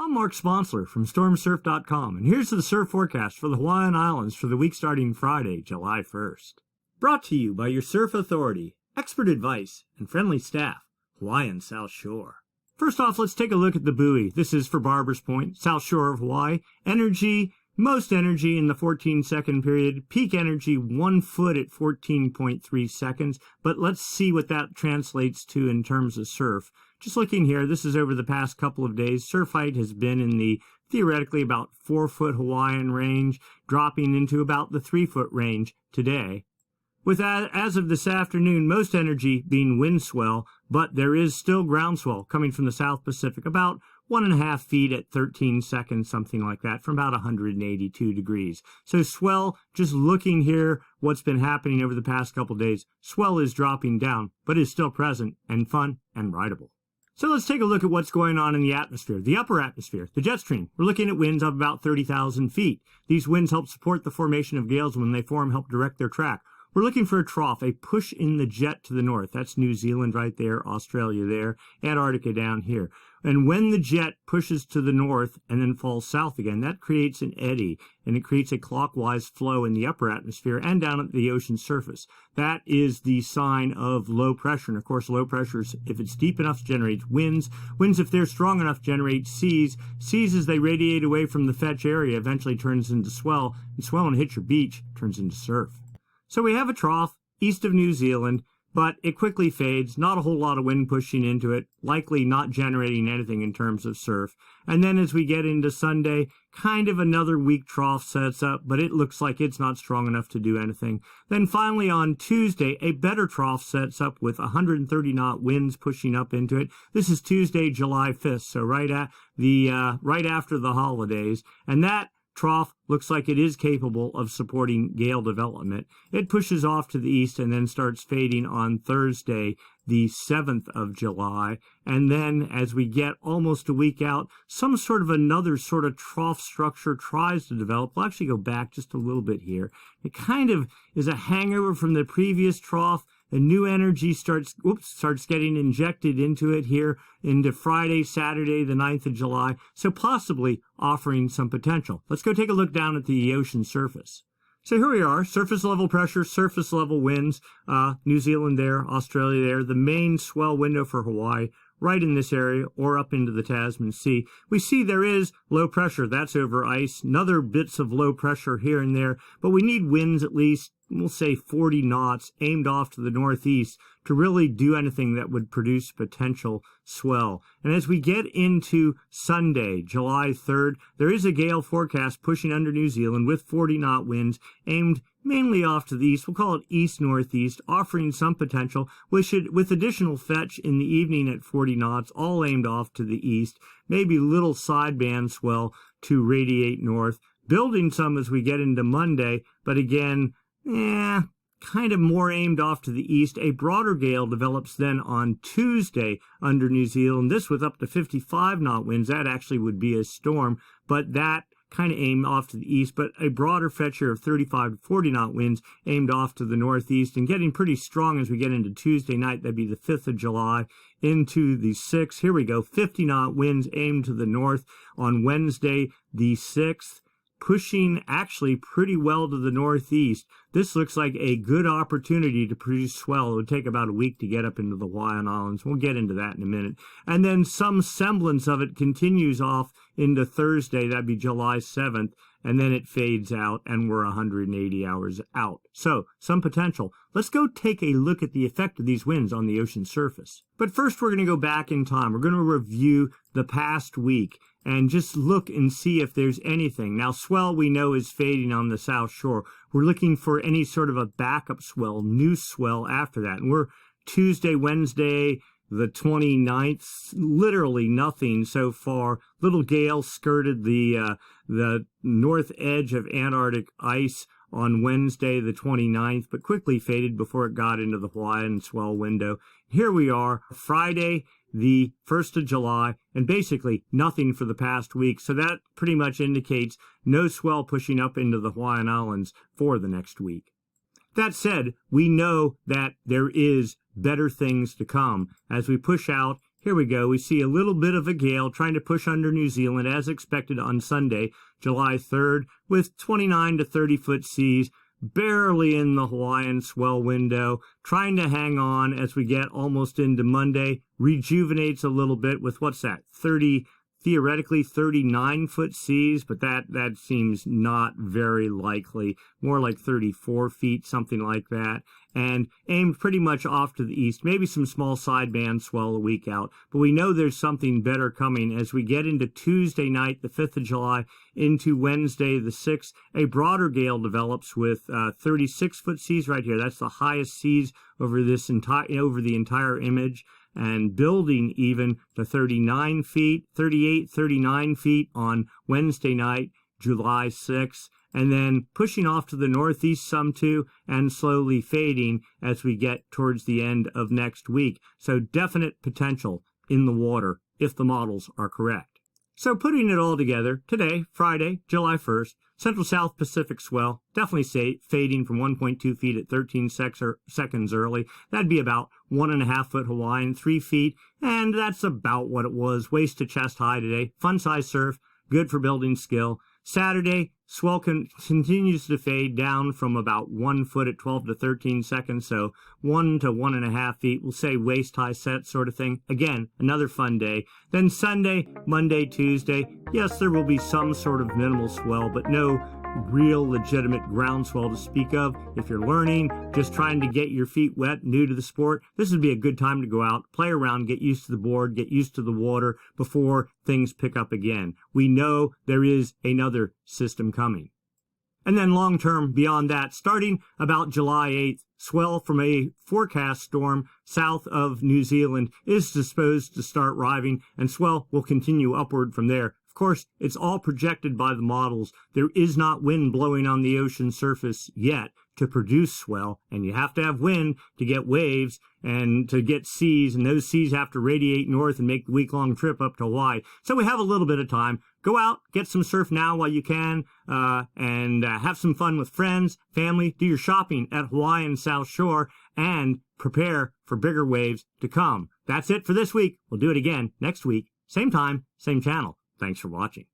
I'm Mark Sponsler from StormSurf.com, and here's the surf forecast for the Hawaiian Islands for the week starting Friday, July 1st. Brought to you by your surf authority, expert advice, and friendly staff, Hawaiian South Shore. First off, let's take a look at the buoy. This is for Barbers Point, South Shore of Hawaii. Energy, most energy in the 14-second period. Peak energy, 1 foot at 14.3 seconds. But let's see what that translates to in terms of surf. Just looking here, this is over the past couple of days. Surf height has been in the theoretically about 4-foot Hawaiian range, dropping into about the 3-foot range today. With that, as of this afternoon, most energy being wind swell, but there is still ground swell coming from the South Pacific, about 1.5 feet at 13 seconds, something like that, from about 182 degrees. So swell, just looking here, what's been happening over the past couple days, swell is dropping down, but is still present and fun and rideable. So let's take a look at what's going on in the atmosphere, the upper atmosphere, the jet stream. We're looking at winds of about 30,000 feet. These winds help support the formation of gales. When they form, help direct their track. We're looking for a trough, a push in the jet to the north. That's New Zealand right there, Australia there, Antarctica down here. And when the jet pushes to the north and then falls south again, that creates an eddy, and it creates a clockwise flow in the upper atmosphere and down at the ocean surface. That is the sign of low pressure. And of course, low pressure, if it's deep enough, generates winds. Winds, if they're strong enough, generate seas. Seas, as they radiate away from the fetch area, eventually turns into swell. And swell, when it hits your beach, turns into surf. So we have a trough east of New Zealand, but it quickly fades, not a whole lot of wind pushing into it, likely not generating anything in terms of surf. And then as we get into Sunday, kind of another weak trough sets up, but it looks like it's not strong enough to do anything. Then finally on Tuesday, a better trough sets up with 130 knot winds pushing up into it. This is Tuesday, July 5th, so right after the holidays. And that trough looks like it is capable of supporting gale development. It pushes off to the east and then starts fading on Thursday, the 7th of July. And then as we get almost a week out, some sort of another sort of trough structure tries to develop. We'll actually go back just a little bit here. It kind of is a hangover from the previous trough. The new energy starts getting injected into it here into Friday, Saturday, the 9th of July, so possibly offering some potential. Let's go take a look down at the ocean surface. So here we are, surface level pressure, surface level winds, New Zealand there, Australia there, the main swell window for Hawaii, right in this area or up into the Tasman Sea. We see there is low pressure. That's over ice. Another bits of low pressure here and there, but we need winds at least, we'll say 40 knots aimed off to the northeast to really do anything that would produce potential swell. And as we get into Sunday, July 3rd, there is a gale forecast pushing under New Zealand with 40 knot winds aimed mainly off to the east. We'll call it east-northeast, offering some potential, with additional fetch in the evening at 40 knots, all aimed off to the east, maybe little sideband swell to radiate north, building some as we get into Monday, but again, kind of more aimed off to the east. A broader gale develops then on Tuesday under New Zealand, this with up to 55 knot winds. That actually would be a storm, but that kind of aimed off to the east, but a broader fetcher of 35 to 40 knot winds aimed off to the northeast and getting pretty strong as we get into Tuesday night. That'd be the 5th of July into the 6th. Here we go, 50 knot winds aimed to the north on Wednesday, the 6th. Pushing actually pretty well to the northeast. This looks like a good opportunity to produce swell. It would take about a week to get up into the Hawaiian Islands. We'll get into that in a minute. And then some semblance of it continues off into Thursday. That'd be July 7th. And then it fades out, and we're 180 hours out. So, some potential. Let's go take a look at the effect of these winds on the ocean surface. But first, we're going to go back in time. We're going to review the past week and just look and see if there's anything. Now, swell we know is fading on the South Shore. We're looking for any sort of a backup swell, new swell after that. And we're Tuesday, Wednesday, the 29th, literally nothing so far. Little gale skirted the north edge of Antarctic ice on Wednesday, the 29th, but quickly faded before it got into the Hawaiian swell window. Here we are, Friday, the 1st of July, and basically nothing for the past week. So that pretty much indicates no swell pushing up into the Hawaiian Islands for the next week. That said, we know that there is better things to come as we push out Here we go. We see a little bit of a gale trying to push under New Zealand as expected on Sunday, July 3rd, with 29 to 30-foot seas, barely in the Hawaiian swell window, trying to hang on as we get almost into Monday, rejuvenates a little bit with, what's that, theoretically 39-foot seas, but that seems not very likely, more like 34 feet, something like that, and aimed pretty much off to the east, maybe some small sideband swell a week out, but we know there's something better coming as we get into Tuesday night, the 5th of July, into Wednesday, the 6th. A broader gale develops with 36-foot seas right here. That's the highest seas over the entire image, and building even to 39 feet, 38, 39 feet on Wednesday night, July 6th, and then pushing off to the northeast some too, and slowly fading as we get towards the end of next week. So definite potential in the water if the models are correct. So putting it all together, today, Friday, July 1st, Central South Pacific swell, definitely fading from 1.2 feet at 13 seconds early. That'd be about 1.5 foot Hawaiian, 3 feet, and that's about what it was, waist to chest high today. Fun size surf, good for building skill. Saturday, swell continues to fade down from about 1 foot at 12 to 13 seconds, so 1 to 1.5 feet, we'll say waist high set sort of thing. Again, another fun day. Then Sunday, Monday, Tuesday, yes, there will be some sort of minimal swell, but no real legitimate groundswell to speak of. If you're learning, just trying to get your feet wet, new to the sport, this would be a good time to go out, play around, get used to the board, get used to the water before things pick up again. We know there is another system coming. And then long term, beyond that, starting about July 8th, swell from a forecast storm south of New Zealand is supposed to start arriving, and swell will continue upward from there. Of course, it's all projected by the models. There is not wind blowing on the ocean surface yet to produce swell, and you have to have wind to get waves and to get seas, and those seas have to radiate north and make the week-long trip up to Hawaii. So we have a little bit of time. Go out, get some surf now while you can, and have some fun with friends, family, do your shopping at Hawaiian South Shore, and prepare for bigger waves to come. That's it for this week. We'll do it again next week, same time, same channel. Thanks for watching.